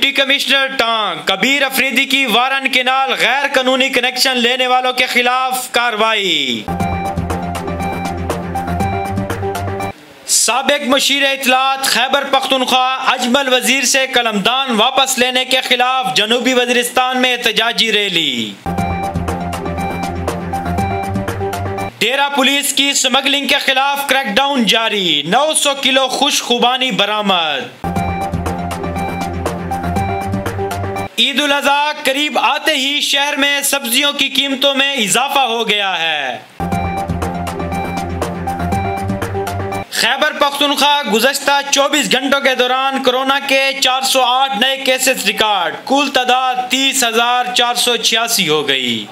Deputy commissioner टांग कबीर अफरीदी की वारन canal गैर कानूनी कनेक्शन लेने वालों के खिलाफ कार्रवाई। साबिक मुशीर इत्तलात खैबर पख्तूनख्वा अजमल वजीर से कलमदान वापस लेने के खिलाफ जनूबी वजीरिस्तान में एहतजाजी रैली। डेरा पुलिस की स्मगलिंग के खिलाफ क्रैकडाउन जारी, 900 किलो खुश खुबानी बरामद। ईद उल अज़हा करीब आते ही शहर में सब्जियों की कीमतों में इजाफा हो गया है। खैबर पख्तूनख्वा गुज़श्ता 24 घंटों के दौरान कोरोना के 408 नए केसेस रिकॉर्ड, कुल तादाद 30,486 हो गई।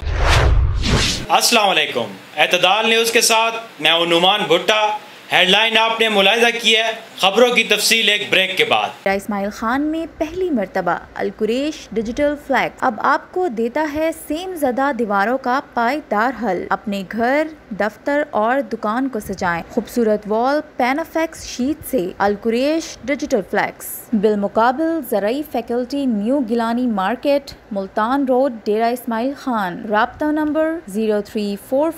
अस्सलाम वालेकुम, एतदाल न्यूज़ के साथ मैं हूं नुमान भुट्टा। हेडलाइन आपने मुलाहिजा की है, खबरों की तफसील एक ब्रेक के बाद। इस्माइल खान में पहली मर्तबा अल-कुरैश डिजिटल फ्लैग अब आपको देता है सेम ज़दा दीवारों का पायदार हल। अपने घर, दफ्तर और दुकान को सजाएं खूबसूरत वॉल पैनाफेक्स शीट से। अल-कुरैश डिजिटल फ्लैग्स बिलमुकाबिल ज़राई faculty, new Gilani market, Multan road, Dera Ismail Khan. राब्ता नंबर 0345156270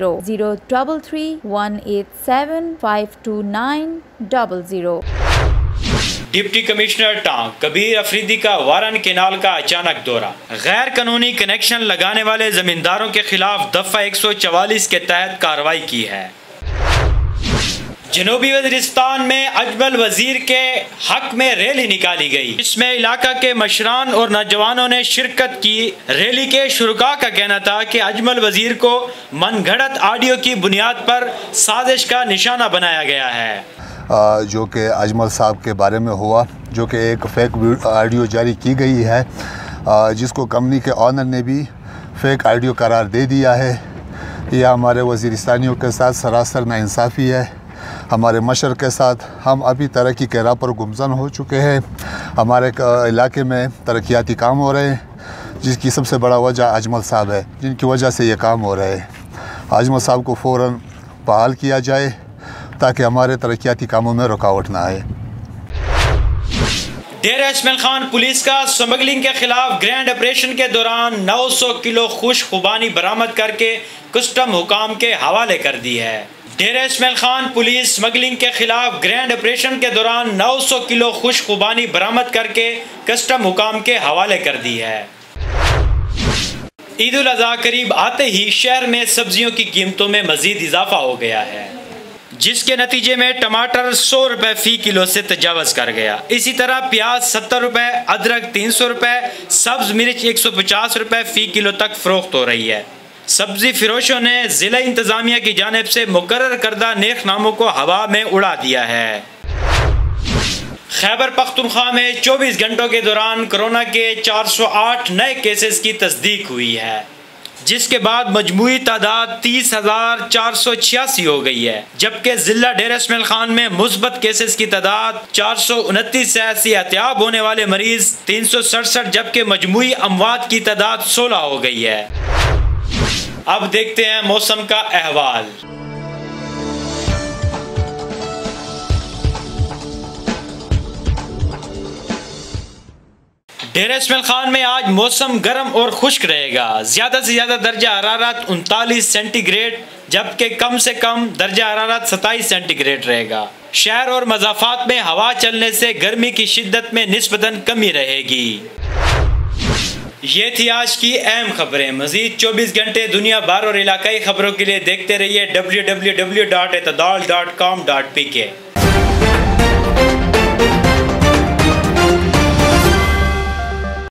03331875290। डिप्टी कमिश्नर टांग कबीर अफरीदी का वारन केनाल का अचानक दौरा। गैर कानूनी कनेक्शन लगाने वाले जमींदारों के खिलाफ दफा 144 के तहत कार्रवाई की है। जनूबी वजीरिस्तान में अजमल वजीर के हक में रैली निकाली गई। इसमें इलाका के मशरान और नौजवानों ने शिरकत की। रैली के शुरुका का कहना था कि अजमल वजीर को मनगढ़ंत ऑडियो की बुनियाद पर साजिश का निशाना बनाया गया है। जो कि अजमल साहब के बारे में हुआ, जो कि एक फेक ऑडियो जारी की गई है, जिसको कंपनी के ऑनर ने भी फेक ऑडियो करार दे दिया है। यह हमारे वजीरिस्तानियों के साथ सरासर नाइंसाफ़ी है। हमारे मशर के साथ हम अभी तरक्की के राह पर गुमज़न हो चुके हैं। हमारे इलाके में तरक्याती काम हो रहे हैं, जिसकी सबसे बड़ा वजह अजमल साहब है, जिनकी वजह से ये काम हो रहे हैं। अजमल साहब को फ़ौरन बहाल किया जाए ताकि हमारे तरक्याती कामों में रुकावट ना आए। डेरा इस्माइल खान पुलिस का स्मगलिंग के खिलाफ ग्रैंड ऑपरेशन के दौरान 900 किलो खुश खुबानी बरामद करके कस्टम हुकाम के हवाले कर दी है। डेरा इस्माइल खान पुलिस स्मगलिंग के खिलाफ ग्रैंड ऑपरेशन के दौरान 900 किलो खुश खुबानी बरामद करके कस्टम हुकाम के हवाले कर दी है। ईद उल अज़हा करीब आते ही शहर में सब्जियों की कीमतों में मजीद इजाफा हो गया है, जिसके नतीजे में टमाटर 100 रुपए फ़ी किलो से तजावज़ कर गया। इसी तरह प्याज 70 रुपए, अदरक 300 रुपए, सब्ज़ मिर्च 150 रुपए फ़ी किलो तक फ़रोख्त हो रही है। सब्जी फिरोशों ने ज़िला इंतज़ामिया की जानिब से मुकर्रर करदा नेखनामों को हवा में उड़ा दिया है। खैबर पख्तूनख्वा में 24 घंटों के दौरान कोरोना के 408 नए केसेस की तस्दीक हुई है, जिसके बाद मजमूई तादाद 30,486 हो गई है। जबकि जिला डेरा इस्माइल खान में मुस्बत केसेस की तादाद 429 से सेहतियाब होने वाले मरीज 367, जबकि मजमूई अमवात की तादाद 16 हो गई है। अब देखते हैं मौसम का अहवाल। डेरा इस्माइल खान में आज मौसम गर्म और खुश्क रहेगा। ज्यादा से ज्यादा दर्जा हरारत 39 सेंटीग्रेड, जबकि कम से कम दर्जा हरारत 27 सेंटीग्रेड रहेगा। शहर और मज़ाफ़ात में हवा चलने से गर्मी की शिद्दत में निस्बतन कमी रहेगी। ये थी आज की अहम खबरें। मजीद 24 घंटे दुनिया भर और इलाकाई खबरों के लिए देखते रहिए www.etadal.com.pk।